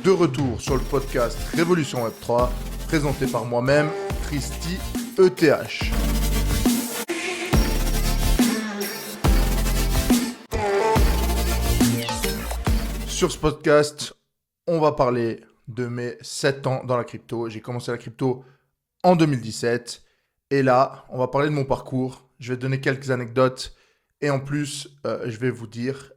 de retour sur le podcast Révolution Web 3, présenté par moi-même, Christy ETH. Sur ce podcast, on va parler de mes 7 ans dans la crypto. J'ai commencé la crypto en 2017 et là, on va parler de mon parcours. Je vais te donner quelques anecdotes et en plus, je vais vous dire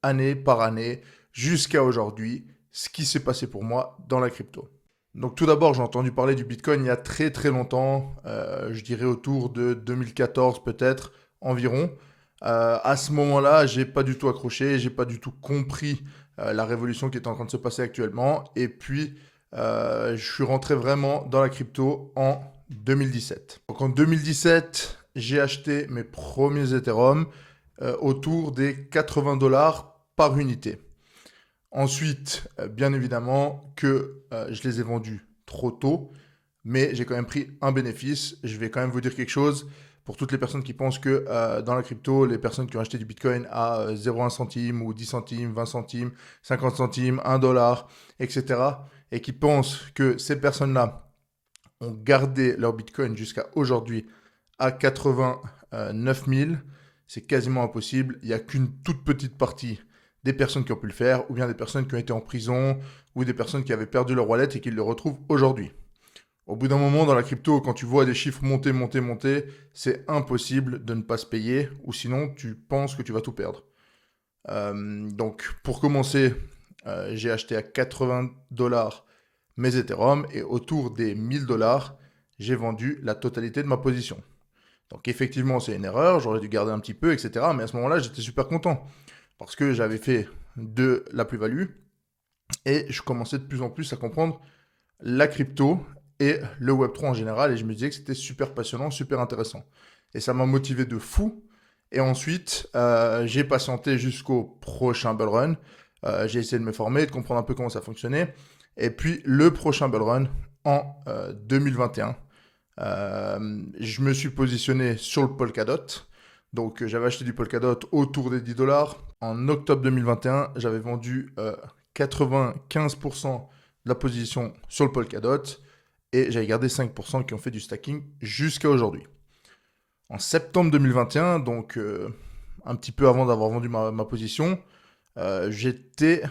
année par année jusqu'à aujourd'hui ce qui s'est passé pour moi dans la crypto. Donc tout d'abord, j'ai entendu parler du Bitcoin il y a très très longtemps, je dirais autour de 2014 peut-être environ. À ce moment-là, j'ai pas du tout accroché, j'ai pas du tout compris la révolution qui est en train de se passer actuellement. Et puis, je suis rentré vraiment dans la crypto en 2017. Donc en 2017, j'ai acheté mes premiers Ethereum autour des 80 dollars par unité. Ensuite, bien évidemment que je les ai vendus trop tôt, mais j'ai quand même pris un bénéfice. Je vais quand même vous dire quelque chose pour toutes les personnes qui pensent que dans la crypto, les personnes qui ont acheté du Bitcoin à 0,1 centime ou 10 centimes, 20 centimes, 50 centimes, 1 dollar, etc. et qui pensent que ces personnes-là ont gardé leur Bitcoin jusqu'à aujourd'hui à 89 000, c'est quasiment impossible. Il n'y a qu'une toute petite partie des personnes qui ont pu le faire, ou bien des personnes qui ont été en prison, ou des personnes qui avaient perdu leur wallet et qui le retrouvent aujourd'hui. Au bout d'un moment, dans la crypto, quand tu vois des chiffres monter, c'est impossible de ne pas se payer, ou sinon tu penses que tu vas tout perdre. Donc, pour commencer, j'ai acheté à 80 dollars mes Ethereum, et autour des 1000 dollars, j'ai vendu la totalité de ma position. Donc effectivement, c'est une erreur, j'aurais dû garder un petit peu, etc. Mais à ce moment-là, j'étais super content, parce que j'avais fait de la plus-value, et je commençais de plus en plus à comprendre la crypto et le Web3 en général, et je me disais que c'était super passionnant, super intéressant. Et ça m'a motivé de fou. Et ensuite, j'ai patienté jusqu'au prochain bull run. J'ai essayé de me former, de comprendre un peu comment ça fonctionnait. Et puis, le prochain bull run en 2021. Je me suis positionné sur le Polkadot. Donc, j'avais acheté du Polkadot autour des 10 dollars. En octobre 2021, j'avais vendu 95% de la position sur le Polkadot et j'avais gardé 5% qui ont fait du stacking jusqu'à aujourd'hui. En septembre 2021, donc un petit peu avant d'avoir vendu ma position, j'étais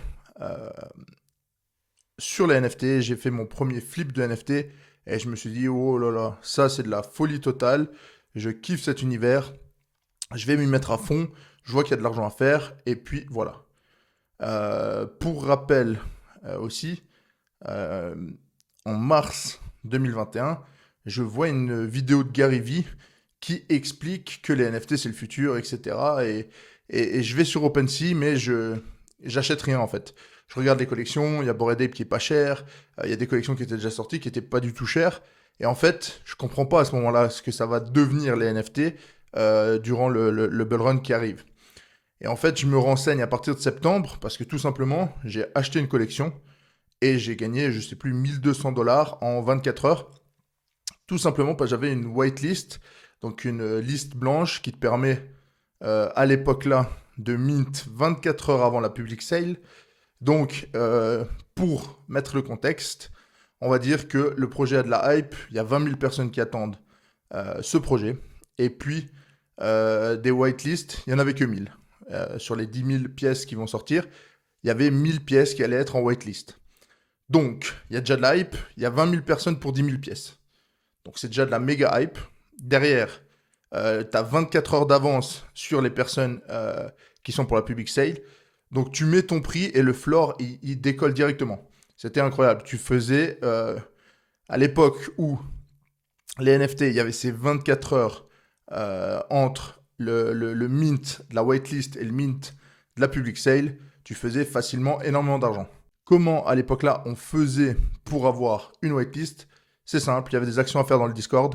sur les NFT, j'ai fait mon premier flip de NFT et je me suis dit, oh là là, ça c'est de la folie totale, je kiffe cet univers, je vais m'y mettre à fond, je vois qu'il y a de l'argent à faire et puis voilà. Pour rappel aussi, en mars 2021, je vois une vidéo de Gary Vee qui explique que les NFT c'est le futur, etc. Et je vais sur OpenSea, mais j'achète rien en fait. Je regarde les collections, il y a Bored Ape qui est pas cher, il y a des collections qui étaient déjà sorties qui étaient pas du tout chères. Et en fait, je comprends pas à ce moment-là ce que ça va devenir les NFT durant le bull run qui arrive. Et en fait, je me renseigne à partir de septembre parce que tout simplement, j'ai acheté une collection et j'ai gagné, je sais plus, 1200 dollars en 24 heures. Tout simplement parce que j'avais une whitelist, donc une liste blanche qui te permet à l'époque-là de mint 24 heures avant la public sale. Donc, pour mettre le contexte, on va dire que le projet a de la hype, il y a 20 000 personnes qui attendent ce projet. Et puis, des whitelists, il n'y en avait que 1000. Sur les 10 000 pièces qui vont sortir, il y avait 1000 pièces qui allaient être en whitelist. Donc, il y a déjà de la hype, il y a 20 000 personnes pour 10 000 pièces. Donc, c'est déjà de la méga hype. Derrière, tu as 24 heures d'avance sur les personnes qui sont pour la public sale. Donc, tu mets ton prix et le floor, il décolle directement. C'était incroyable. Tu faisais, à l'époque où les NFT, il y avait ces 24 heures entre le mint de la whitelist et le mint de la public sale, tu faisais facilement énormément d'argent. Comment à l'époque-là on faisait pour avoir une whitelist? C'est simple, il y avait des actions à faire dans le Discord.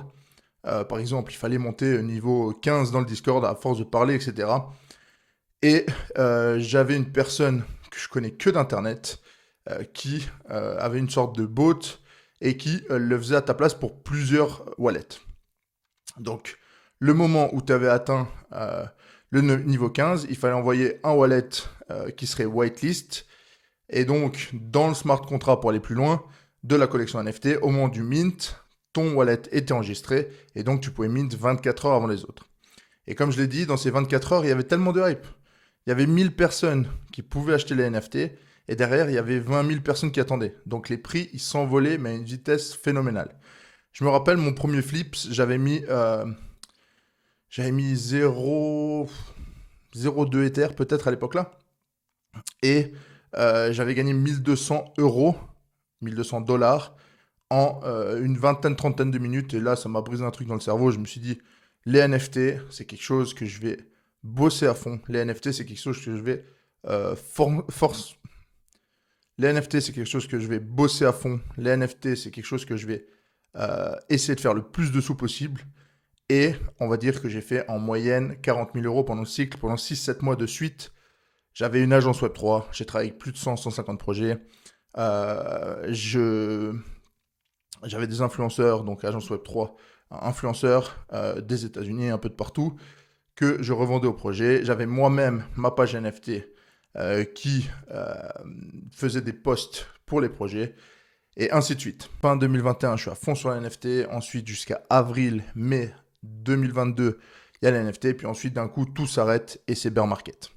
Par exemple, il fallait monter niveau 15 dans le Discord à force de parler, etc. Et j'avais une personne que je connais que d'internet qui avait une sorte de bot et qui le faisait à ta place pour plusieurs wallets. Donc, le moment où tu avais atteint le niveau 15, il fallait envoyer un wallet qui serait whitelist Et donc, dans le smart contract pour aller plus loin, de la collection NFT, au moment du mint, ton wallet était enregistré et donc tu pouvais mint 24 heures avant les autres. Et comme je l'ai dit, dans ces 24 heures, il y avait tellement de hype. Il y avait 1000 personnes qui pouvaient acheter les NFT et derrière, il y avait 20 000 personnes qui attendaient. Donc les prix, ils s'envolaient, mais à une vitesse phénoménale. Je me rappelle, mon premier flips, j'avais mis 0,02 Ether peut-être à l'époque-là. Et j'avais gagné 1200 euros, 1200 dollars en une vingtaine, trentaine de minutes. Et là, ça m'a brisé un truc dans le cerveau. Je me suis dit, les NFT, c'est quelque chose que je vais bosser à fond. Les NFT, c'est quelque chose que je vais force. Les NFT, c'est quelque chose que je vais bosser à fond. Les NFT, c'est quelque chose que je vais essayer de faire le plus de sous possible. Et on va dire que j'ai fait en moyenne 40 000 euros pendant le cycle, pendant 6-7 mois de suite. J'avais une agence Web3, j'ai travaillé avec plus de 100-150 projets. J'avais des influenceurs, donc agence Web3, influenceurs des États-Unis, un peu de partout, que je revendais au projet. J'avais moi-même ma page NFT qui faisait des posts pour les projets, et ainsi de suite. Fin 2021, je suis à fond sur la NFT. Ensuite, jusqu'à avril, mai 2022, il y a la NFT. Puis ensuite, d'un coup, tout s'arrête et c'est bear market.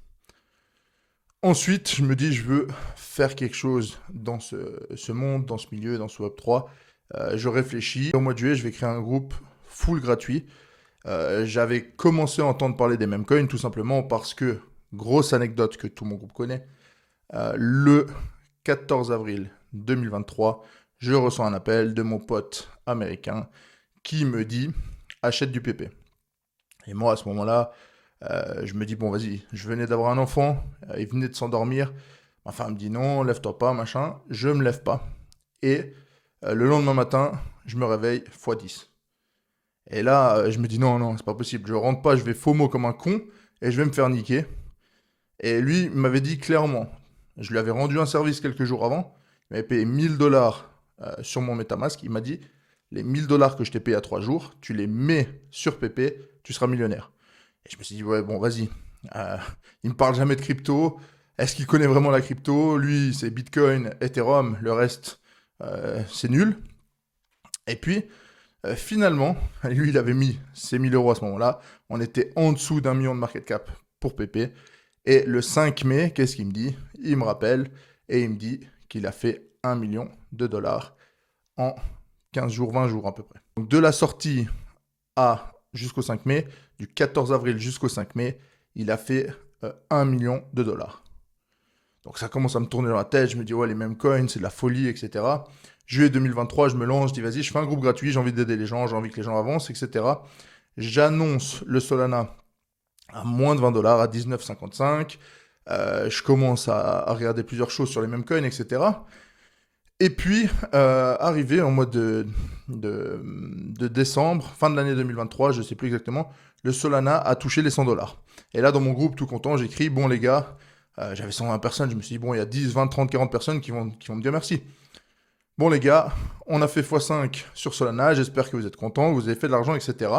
Ensuite, je me dis, je veux faire quelque chose dans ce monde, dans ce milieu, dans ce Web3. Je réfléchis. Au mois de juillet, je vais créer un groupe full gratuit. J'avais commencé à entendre parler des meme coins tout simplement parce que, grosse anecdote que tout mon groupe connaît, le 14 avril 2023, je reçois un appel de mon pote américain qui me dit achète du PP. Et moi, à ce moment-là, je me dis bon, vas-y, je venais d'avoir un enfant, il venait de s'endormir. Ma femme me dit non, lève-toi pas, machin. Je me lève pas. Et le lendemain matin, je me réveille x10. Et là, je me dis non, non, c'est pas possible. Je rentre pas, je vais FOMO comme un con et je vais me faire niquer. Et lui, il m'avait dit clairement, je lui avais rendu un service quelques jours avant, il m'avait payé 1000 dollars sur mon MetaMask. Il m'a dit, les 1000 dollars que je t'ai payé à 3 jours, tu les mets sur PP, tu seras millionnaire. Et je me suis dit, ouais, bon, vas-y. Euh, il me parle jamais de crypto. Est-ce qu'il connaît vraiment la crypto? Lui, c'est Bitcoin, Ethereum, le reste, c'est nul. Et puis, finalement, lui, il avait mis ses 1000 euros à ce moment-là. On était en dessous d'1 million de market cap pour PP. Et le 5 mai, qu'est-ce qu'il me dit? Il me rappelle et il me dit qu'il a fait 1 million de dollars en 15 jours, 20 jours à peu près. Donc de la sortie jusqu'au 5 mai, du 14 avril jusqu'au 5 mai, il a fait 1 million de dollars. Donc ça commence à me tourner dans la tête, je me dis ouais les mêmes coins, c'est de la folie, etc. Juillet 2023, je me lance, je dis vas-y, je fais un groupe gratuit, j'ai envie d'aider les gens, j'ai envie que les gens avancent, etc. J'annonce le Solana à moins de 20 dollars, à 19,55. Je commence à regarder plusieurs choses sur les mêmes coins, etc. Et puis, arrivé en mois de décembre, fin de l'année 2023, je ne sais plus exactement, le Solana a touché les 100 dollars. Et là, dans mon groupe, tout content, j'écris, bon les gars, j'avais 120 personnes, je me suis dit, bon, il y a 10, 20, 30, 40 personnes qui vont me dire merci. Bon les gars, on a fait x5 sur Solana, j'espère que vous êtes contents, vous avez fait de l'argent, etc.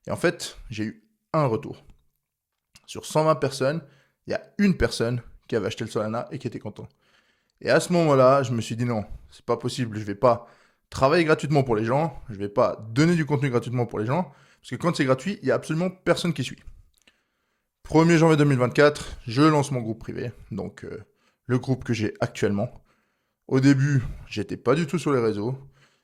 Et en fait, j'ai eu un retour. Sur 120 personnes, il y a une personne qui avait acheté le Solana et qui était content. Et à ce moment-là, je me suis dit non, c'est pas possible, je vais pas travailler gratuitement pour les gens, je vais pas donner du contenu gratuitement pour les gens, parce que quand c'est gratuit, il y a absolument personne qui suit. 1er janvier 2024, je lance mon groupe privé, donc le groupe que j'ai actuellement. Au début, j'étais pas du tout sur les réseaux,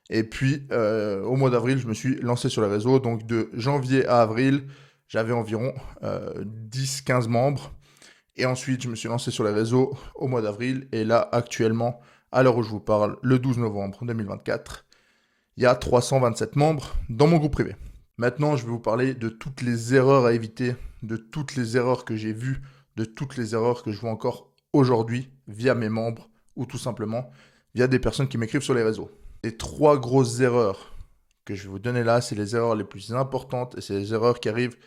et puis au mois d'avril, je me suis lancé sur les réseaux, donc de janvier à avril, j'avais environ 10-15 membres. Et ensuite, je me suis lancé sur les réseaux au mois d'avril. Et là, actuellement, à l'heure où je vous parle, le 12 novembre 2024, il y a 327 membres dans mon groupe privé. Maintenant, je vais vous parler de toutes les erreurs à éviter, de toutes les erreurs que j'ai vues, de toutes les erreurs que je vois encore aujourd'hui via mes membres ou tout simplement via des personnes qui m'écrivent sur les réseaux. Les 3 grosses erreurs que je vais vous donner là, c'est les erreurs les plus importantes et c'est les erreurs qui arrivent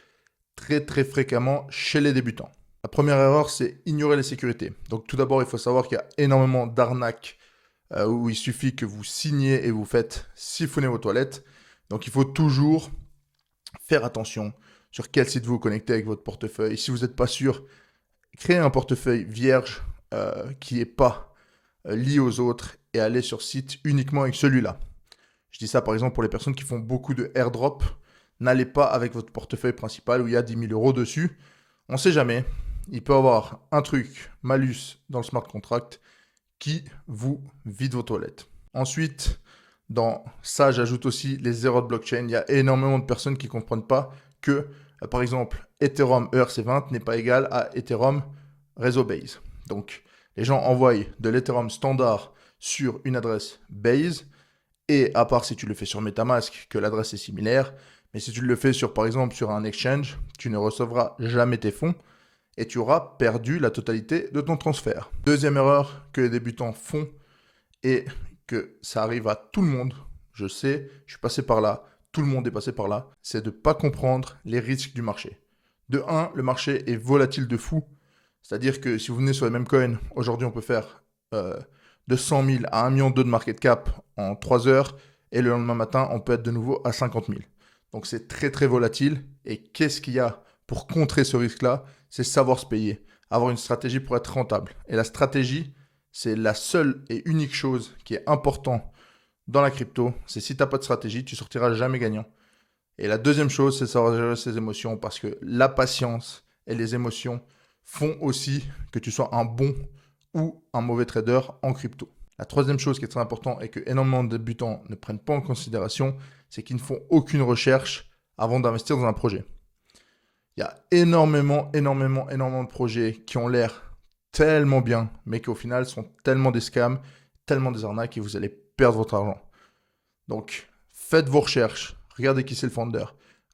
très très fréquemment chez les débutants. La première erreur, c'est ignorer les sécurités. Donc tout d'abord, il faut savoir qu'il y a énormément d'arnaques où il suffit que vous signiez et vous faites siphonner vos toilettes. Donc il faut toujours faire attention sur quel site vous vous connectez avec votre portefeuille. Si vous n'êtes pas sûr, créez un portefeuille vierge qui n'est pas lié aux autres et aller sur site uniquement avec celui-là. Je dis ça par exemple pour les personnes qui font beaucoup de airdrop. N'allez pas avec votre portefeuille principal où il y a 10 000 euros dessus. On ne sait jamais. Il peut y avoir un truc malus dans le smart contract qui vous vide vos toilettes. Ensuite, dans ça, j'ajoute aussi les erreurs de blockchain. Il y a énormément de personnes qui ne comprennent pas que, par exemple, Ethereum ERC20 n'est pas égal à Ethereum réseau Base. Donc, les gens envoient de l'Ethereum standard sur une adresse Base, et à part si tu le fais sur MetaMask, que l'adresse est similaire, mais si tu le fais sur, par exemple, sur un exchange, tu ne recevras jamais tes fonds et tu auras perdu la totalité de ton transfert. Deuxième erreur que les débutants font et que ça arrive à tout le monde, je sais, je suis passé par là, tout le monde est passé par là, c'est de ne pas comprendre les risques du marché. De 1, le marché est volatile de fou, c'est-à-dire que si vous venez sur les mêmes coins, aujourd'hui on peut faire de 100 000 à 1,2 million de market cap en 3 heures, et le lendemain matin, on peut être de nouveau à 50 000. Donc c'est très très volatile, et qu'est-ce qu'il y a pour contrer ce risque-là? C'est savoir se payer, avoir une stratégie pour être rentable. Et la stratégie, c'est la seule et unique chose qui est importante dans la crypto, c'est si tu n'as pas de stratégie, tu sortiras jamais gagnant. Et la deuxième chose, c'est savoir gérer ses émotions, parce que la patience et les émotions font aussi que tu sois un bon ou un mauvais trader en crypto. La troisième chose qui est très importante et que énormément de débutants ne prennent pas en considération, c'est qu'ils ne font aucune recherche avant d'investir dans un projet. Il y a énormément de projets qui ont l'air tellement bien, mais qui au final sont tellement des scams, tellement des arnaques et vous allez perdre votre argent. Donc, faites vos recherches, regardez qui c'est le founder,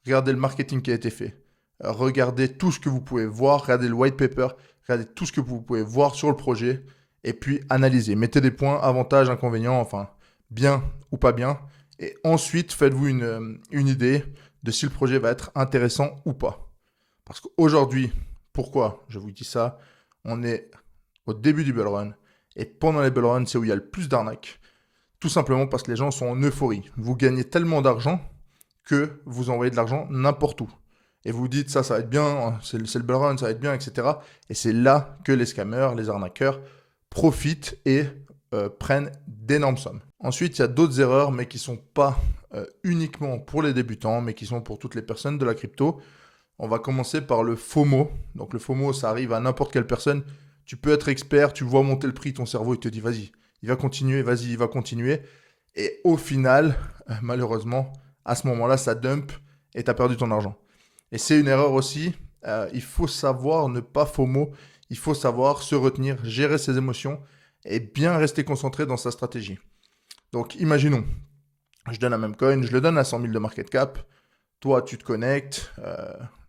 regardez le marketing qui a été fait, regardez tout ce que vous pouvez voir, regardez le white paper, regardez tout ce que vous pouvez voir sur le projet et puis analysez. Mettez des points, avantages, inconvénients, enfin, bien ou pas bien. Et ensuite, faites-vous une idée de si le projet va être intéressant ou pas. Parce qu'aujourd'hui, pourquoi je vous dis ça? On est au début du bull run. Et pendant les bull runs, c'est où il y a le plus d'arnaques. Tout simplement parce que les gens sont en euphorie. Vous gagnez tellement d'argent que vous envoyez de l'argent n'importe où. Et vous dites ça va être bien, c'est le bull run, ça va être bien, etc. Et c'est là que les scammers, les arnaqueurs profitent et prennent d'énormes sommes. Ensuite, il y a d'autres erreurs, mais qui ne sont pas uniquement pour les débutants, mais qui sont pour toutes les personnes de la crypto. On va commencer par le FOMO. Donc le FOMO, ça arrive à n'importe quelle personne. Tu peux être expert, tu vois monter le prix, ton cerveau, il te dit vas-y, il va continuer, vas-y, il va continuer. Et au final, malheureusement, à ce moment-là, ça dump et tu as perdu ton argent. Et c'est une erreur aussi. Il faut savoir ne pas FOMO. Il faut savoir se retenir, gérer ses émotions et bien rester concentré dans sa stratégie. Donc imaginons, je donne un même coin, je le donne à 100 000 de market cap. Toi, tu te connectes.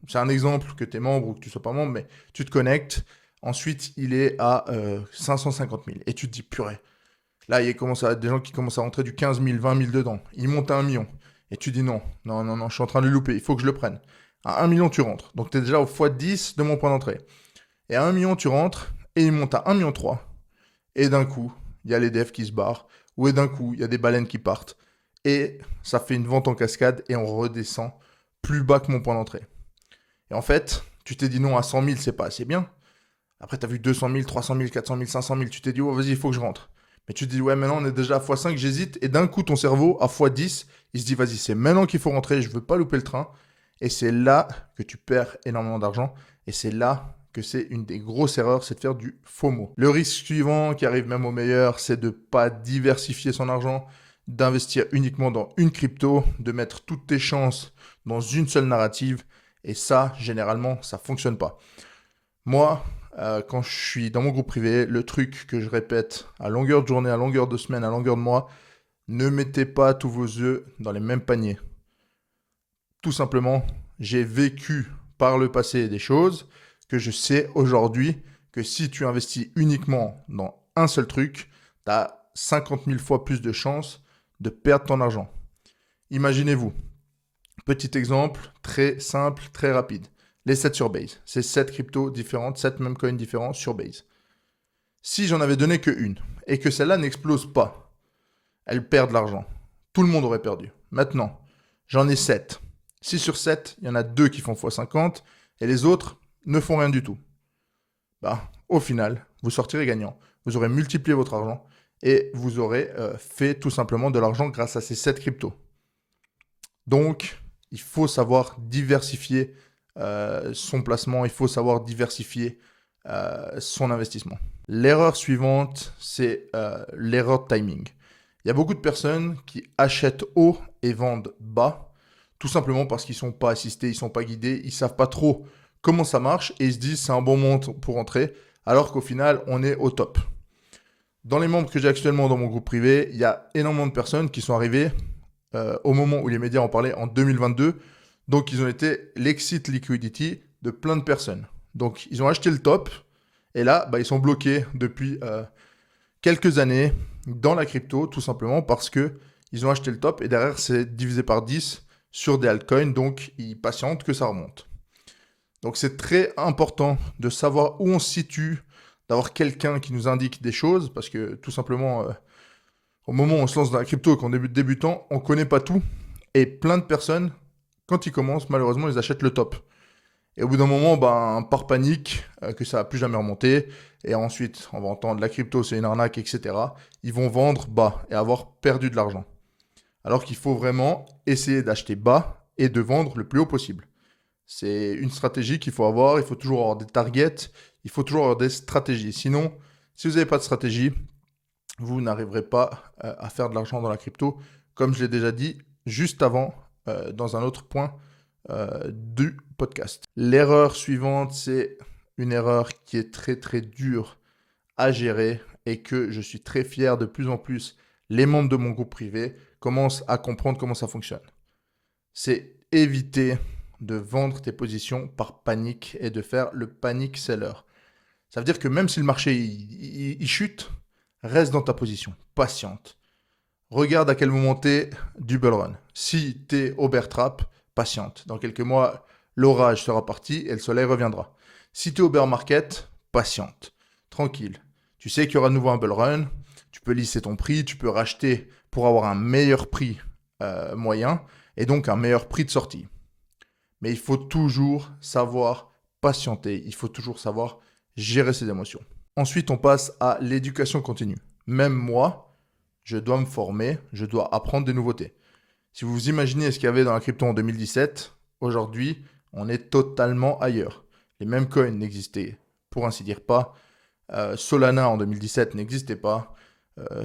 C'est un exemple que tu es membre ou que tu ne sois pas membre, mais tu te connectes. Ensuite, il est à 550 000. Et tu te dis, purée. Là, il commence à être des gens qui commencent à rentrer du 15 000, 20 000 dedans. Il monte à 1 million. Et tu dis, non, je suis en train de le louper. Il faut que je le prenne. À 1 million, tu rentres. Donc, tu es déjà au x10 de mon point d'entrée. Et à 1 million, tu rentres. Et il monte à 1,3 million. Et d'un coup, il y a les devs qui se barrent. Ou d'un coup, il y a des baleines qui partent. Et ça fait une vente en cascade. Et on redescend plus bas que mon point d'entrée. Et en fait, tu t'es dit non, à 100 000, c'est pas assez bien. Après, tu as vu 200 000, 300 000, 400 000, 500 000. Tu t'es dit, oh, vas-y, il faut que je rentre. Mais tu te dis, ouais, maintenant, on est déjà à x5, j'hésite. Et d'un coup, ton cerveau, à x10, il se dit, vas-y, c'est maintenant qu'il faut rentrer, je veux pas louper le train. Et c'est là que tu perds énormément d'argent. Et c'est là que c'est une des grosses erreurs, c'est de faire du FOMO. Le risque suivant, qui arrive même au meilleur, c'est de ne pas diversifier son argent, d'investir uniquement dans une crypto, de mettre toutes tes chances dans une seule narrative. Et ça, généralement, ça ne fonctionne pas. Moi, quand je suis dans mon groupe privé, le truc que je répète à longueur de journée, à longueur de semaine, à longueur de mois, ne mettez pas tous vos œufs dans les mêmes paniers. Tout simplement, j'ai vécu par le passé des choses que je sais aujourd'hui que si tu investis uniquement dans un seul truc, tu as 50 000 fois plus de chances de perdre ton argent. Imaginez-vous, petit exemple, très simple, très rapide. Les 7 sur Base, c'est 7 cryptos différentes, 7 mêmes coins différents sur Base. Si j'en avais donné que une et que celle-là n'explose pas, elle perd de l'argent. Tout le monde aurait perdu. Maintenant, j'en ai 7. 6 sur 7, il y en a 2 qui font x50 et les autres ne font rien du tout. Au final, vous sortirez gagnant. Vous aurez multiplié votre argent et vous aurez fait tout simplement de l'argent grâce à ces 7 cryptos. Donc, il faut savoir diversifier son placement, il faut savoir diversifier son investissement. L'erreur suivante, c'est l'erreur de timing. Il y a beaucoup de personnes qui achètent haut et vendent bas, tout simplement parce qu'ils ne sont pas assistés, ils ne sont pas guidés, ils ne savent pas trop comment ça marche et ils se disent c'est un bon moment pour entrer, alors qu'au final, on est au top. Dans les membres que j'ai actuellement dans mon groupe privé, il y a énormément de personnes qui sont arrivées au moment où les médias en parlaient en 2022. Donc, ils ont été l'exit liquidity de plein de personnes. Donc, ils ont acheté le top et là, ils sont bloqués depuis quelques années dans la crypto, tout simplement parce qu'ils ont acheté le top et derrière, c'est divisé par 10 sur des altcoins. Donc, ils patientent que ça remonte. Donc, c'est très important de savoir où on se situe, d'avoir quelqu'un qui nous indique des choses parce que tout simplement, au moment où on se lance dans la crypto et qu'on débute débutant, on ne connaît pas tout. Et plein de personnes, quand ils commencent, malheureusement, ils achètent le top. Et au bout d'un moment, par panique, que ça va plus jamais remonter, et ensuite, on va entendre la crypto, c'est une arnaque, etc. Ils vont vendre bas et avoir perdu de l'argent. Alors qu'il faut vraiment essayer d'acheter bas et de vendre le plus haut possible. C'est une stratégie qu'il faut avoir, il faut toujours avoir des targets, il faut toujours avoir des stratégies. Sinon, si vous n'avez pas de stratégie, vous n'arriverez pas à faire de l'argent dans la crypto, comme je l'ai déjà dit juste avant, dans un autre point du podcast. L'erreur suivante, c'est une erreur qui est très très dure à gérer et que je suis très fier de plus en plus. Les membres de mon groupe privé commencent à comprendre comment ça fonctionne. C'est éviter de vendre tes positions par panique et de faire le panic seller. Ça veut dire que même si le marché il chute, reste dans ta position, patiente. Regarde à quel moment tu es du bull run. Si tu es au bear trap, patiente. Dans quelques mois, l'orage sera parti et le soleil reviendra. Si tu es au bear market, patiente. Tranquille. Tu sais qu'il y aura de nouveau un bull run. Tu peux lisser ton prix. Tu peux racheter pour avoir un meilleur prix moyen et donc un meilleur prix de sortie. Mais il faut toujours savoir patienter. Il faut toujours savoir gérer ses émotions. Ensuite, on passe à l'éducation continue. Même moi, je dois me former, je dois apprendre des nouveautés. Si vous vous imaginez ce qu'il y avait dans la crypto en 2017, aujourd'hui, on est totalement ailleurs. Les mêmes coins n'existaient, pour ainsi dire, pas. Solana en 2017 n'existait pas.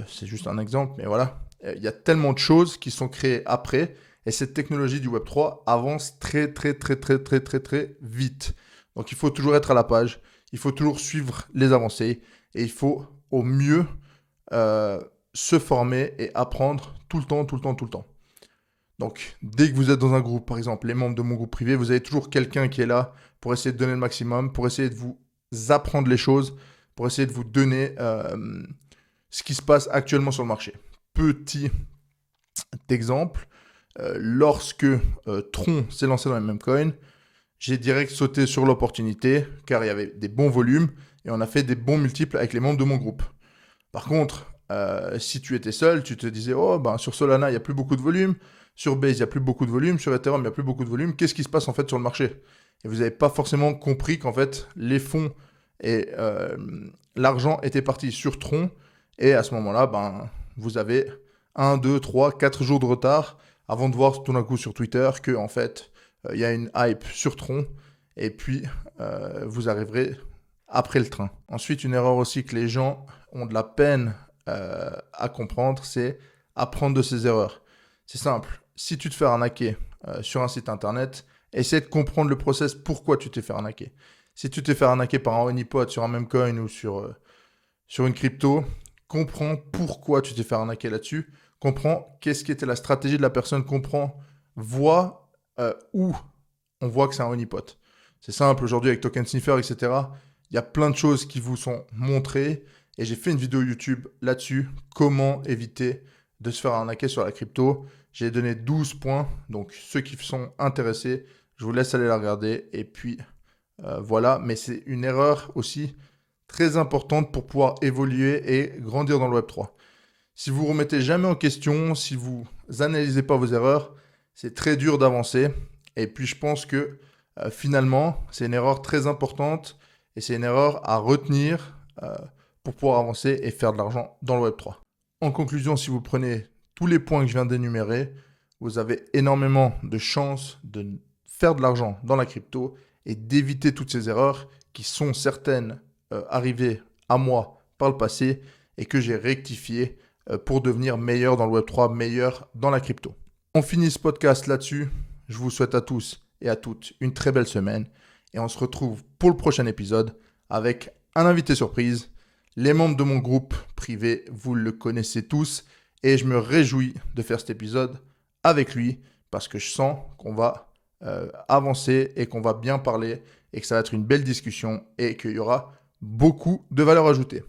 C'est juste un exemple, mais voilà. Il y a tellement de choses qui sont créées après. Et cette technologie du Web3 avance très, très, très, très, très, très, très vite. Donc, il faut toujours être à la page. Il faut toujours suivre les avancées. Et il faut, au mieux, se former et apprendre tout le temps, tout le temps, tout le temps. Donc, dès que vous êtes dans un groupe, par exemple, les membres de mon groupe privé, vous avez toujours quelqu'un qui est là pour essayer de donner le maximum, pour essayer de vous apprendre les choses, pour essayer de vous donner ce qui se passe actuellement sur le marché. Petit exemple, lorsque Tron s'est lancé dans les mêmes coins, j'ai direct sauté sur l'opportunité car il y avait des bons volumes et on a fait des bons multiples avec les membres de mon groupe. Par contre, si tu étais seul, tu te disais sur Solana, il n'y a plus beaucoup de volume, sur Base, il n'y a plus beaucoup de volume, sur Ethereum, il n'y a plus beaucoup de volume. Qu'est-ce qui se passe en fait sur le marché? Et vous n'avez pas forcément compris qu'en fait, les fonds et l'argent étaient partis sur Tron. Et à ce moment-là, vous avez 1, 2, 3, 4 jours de retard avant de voir tout d'un coup sur Twitter que en fait, il y a une hype sur Tron. Et puis, vous arriverez après le train. Ensuite, une erreur aussi que les gens ont de la peine à comprendre, c'est apprendre de ses erreurs. C'est simple. Si tu te fais arnaquer sur un site internet, essaie de comprendre le process, pourquoi tu t'es fait arnaquer. Si tu t'es fait arnaquer par un honeypot sur un meme coin ou sur une crypto, comprends pourquoi tu t'es fait arnaquer là-dessus. Comprends qu'est-ce qui était la stratégie de la personne. Comprends, vois où on voit que c'est un honeypot. C'est simple, aujourd'hui avec Token Sniffer, etc., il y a plein de choses qui vous sont montrées et j'ai fait une vidéo YouTube là-dessus, comment éviter de se faire arnaquer sur la crypto. J'ai donné 12 points, donc ceux qui sont intéressés, je vous laisse aller la regarder et puis voilà. Mais c'est une erreur aussi très importante pour pouvoir évoluer et grandir dans le Web3. Si vous ne remettez jamais en question, si vous n'analysez pas vos erreurs, c'est très dur d'avancer. Et puis je pense que finalement, c'est une erreur très importante et c'est une erreur à retenir pour pouvoir avancer et faire de l'argent dans le Web3. En conclusion, si vous prenez tous les points que je viens d'énumérer, vous avez énormément de chances de faire de l'argent dans la crypto et d'éviter toutes ces erreurs qui sont certaines arrivées à moi par le passé et que j'ai rectifiées pour devenir meilleur dans le Web3, meilleur dans la crypto. On finit ce podcast là-dessus. Je vous souhaite à tous et à toutes une très belle semaine et on se retrouve pour le prochain épisode avec un invité surprise. Les membres de mon groupe privé, vous le connaissez tous et je me réjouis de faire cet épisode avec lui parce que je sens qu'on va avancer et qu'on va bien parler et que ça va être une belle discussion et qu'il y aura beaucoup de valeur ajoutée.